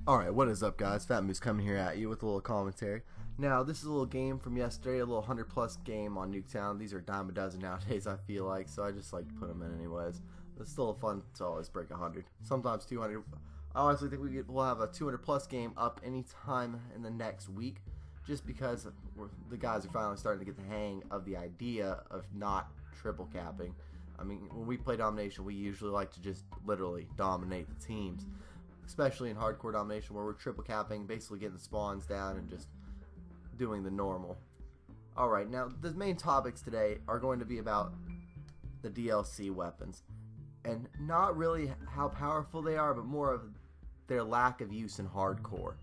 Alright, what is up guys? Fat Moose coming here at you with a little commentary. Now, this is a little game from yesterday, a little 100 plus game on Nuketown. These are dime a dozen nowadays, I feel like, so I just like to put them in anyways. It's still fun to always break 100, sometimes 200. I honestly think we'll have a 200 plus game up anytime in the next week, just because the guys are finally starting to get the hang of the idea of not triple capping. I mean, when we play domination, we usually like to just literally dominate the teams, especially in hardcore domination where we're triple capping, basically getting the spawns down and just doing the normal. Alright, now the main topics today are going to be about the DLC weapons, and not really how powerful they are, but more of their lack of use in hardcore.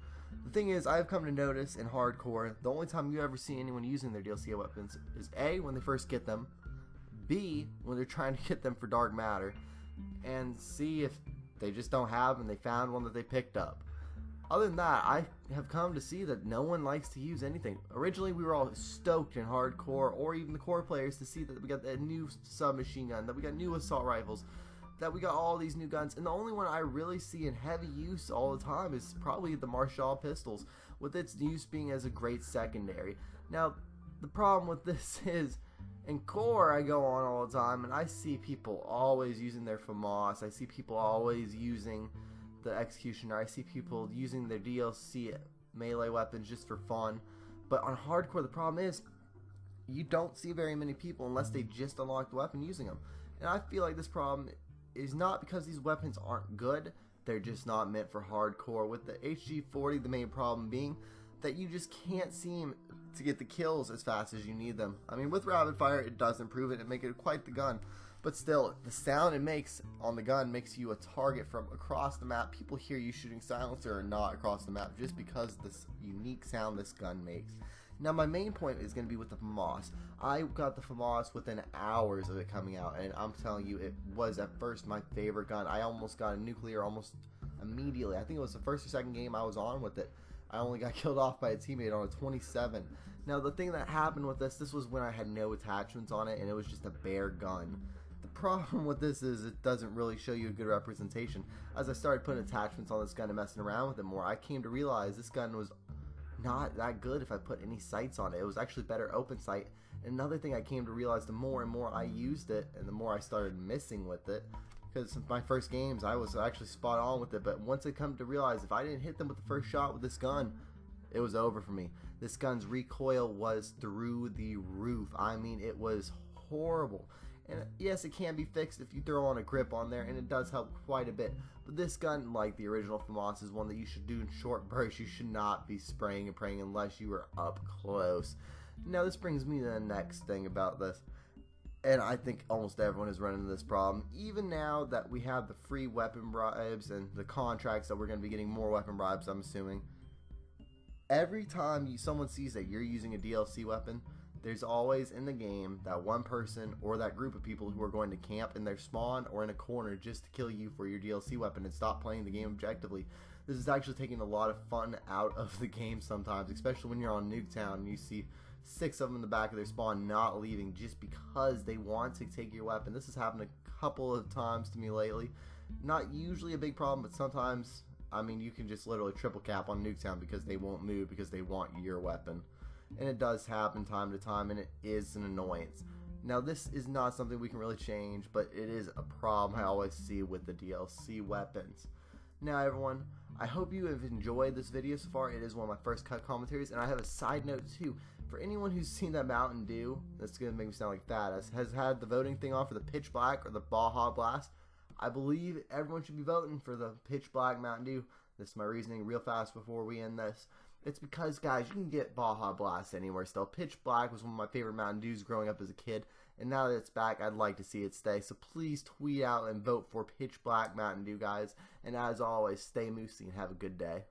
The thing is, I've come to notice in hardcore, the only time you ever see anyone using their DLC weapons is A, when they first get them, B, when they're trying to get them for dark matter, and C, if they just don't have and they found one that they picked up. Other than that, I have come to see that no one likes to use anything. Originally, we were all stoked in hardcore, or even the core players, to see that we got that new submachine gun, that we got new assault rifles, that we got all these new guns. And the only one I really see in heavy use all the time is probably the Marshall pistols, with its use being as a great secondary. Now, the problem with this is, in core, I go on all the time and I see people always using their FAMAS. I see people always using the Executioner. I see people using their DLC melee weapons just for fun. But on hardcore, the problem is you don't see very many people unless they just unlock the weapon using them. And I feel like this problem is not because these weapons aren't good. They're just not meant for hardcore. With the HG40, the main problem being that you just can't seem to get the kills as fast as you need them. I mean, with rapid fire, it does improve it and make it quite the gun, but still, the sound it makes on the gun makes you a target from across the map. People hear you shooting silencer or not across the map just because of this unique sound this gun makes. Now, my main point is going to be with the FAMAS. I got the FAMAS within hours of it coming out, and I'm telling you, it was at first my favorite gun. I almost got a nuclear almost immediately. I think it was the first or second game I was on with it. I only got killed off by a teammate on a 27. Now, the thing that happened with this was when I had no attachments on it and it was just a bare gun. The problem with this is it doesn't really show you a good representation. As I started putting attachments on this gun and messing around with it more, I came to realize this gun was not that good if I put any sights on it. It was actually better open sight. And another thing I came to realize, the more and more I used it and the more I started missing with it, because my first games I was actually spot on with it, but once I come to realize if I didn't hit them with the first shot with this gun, it was over for me. This gun's recoil was through the roof. I mean, it was horrible. And yes, it can be fixed if you throw on a grip on there, and it does help quite a bit. But this gun, like the original FAMAS, is one that you should do in short bursts. You should not be spraying and praying unless you are up close. Now, this brings me to the next thing about this. And I think almost everyone is running into this problem. Even now that we have the free weapon bribes and the contracts that we're going to be getting more weapon bribes, I'm assuming. Every time someone sees that you're using a DLC weapon, there's always in the game that one person or that group of people who are going to camp in their spawn or in a corner just to kill you for your DLC weapon and stop playing the game objectively. This is actually taking a lot of fun out of the game sometimes, especially when you're on Nuketown and you see 6 of them in the back of their spawn not leaving just because they want to take your weapon. This has happened a couple of times to me lately. Not usually a big problem, but sometimes, I mean, you can just literally triple cap on Nuketown because they won't move because they want your weapon. And it does happen time to time, and it is an annoyance. Now, this is not something we can really change, but it is a problem I always see with the DLC weapons. Now, everyone, I hope you have enjoyed this video so far. It is one of my first cut commentaries, and I have a side note too. For anyone who's seen that Mountain Dew, that's going to make me sound like that, has had the voting thing on for the Pitch Black or the Baja Blast, I believe everyone should be voting for the Pitch Black Mountain Dew. This is my reasoning real fast before we end this. It's because, guys, you can get Baja Blast anywhere still. Pitch Black was one of my favorite Mountain Dews growing up as a kid, and now that it's back, I'd like to see it stay. So please tweet out and vote for Pitch Black Mountain Dew, guys. And as always, stay moosey and have a good day.